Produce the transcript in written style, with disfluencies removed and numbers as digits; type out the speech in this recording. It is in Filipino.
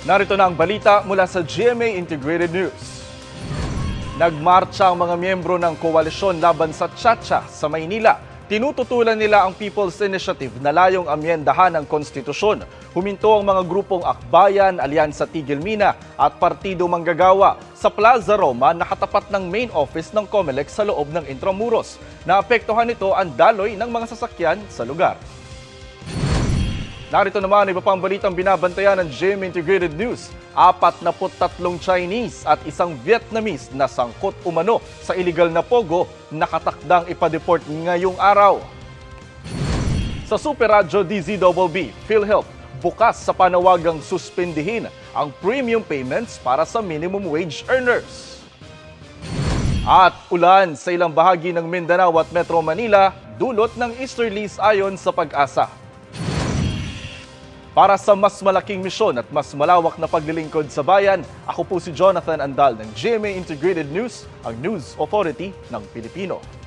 Narito na ang balita mula sa GMA Integrated News. Nagmarcha ang mga miyembro ng koalisyon laban sa Tsa-Tsa sa Maynila. Tinututulan nila ang People's Initiative na layong amyendahan ang konstitusyon. Huminto ang mga grupong Akbayan, Alyansa Tigil Mina at Partido Manggagawa sa Plaza Roma na katapat ng main office ng COMELEC sa loob ng Intramuros. Naapektuhan nito ang daloy ng mga sasakyan sa lugar. Narito naman iba pang balitang binabantayan ng GMA Integrated News. 43 Chinese at isang Vietnamese na sangkot umano sa iligal na pogo nakatakdang ipa-deport ngayong araw. Sa Super Radyo DZBB, PhilHealth bukas sa panawagang suspindihin ang premium payments para sa minimum wage earners. At ulan sa ilang bahagi ng Mindanao at Metro Manila dulot ng easterlies ayon sa Pag-asa. Para sa mas malaking misyon at mas malawak na paglilingkod sa bayan, ako po si Jonathan Andal ng GMA Integrated News, ang News Authority ng Pilipino.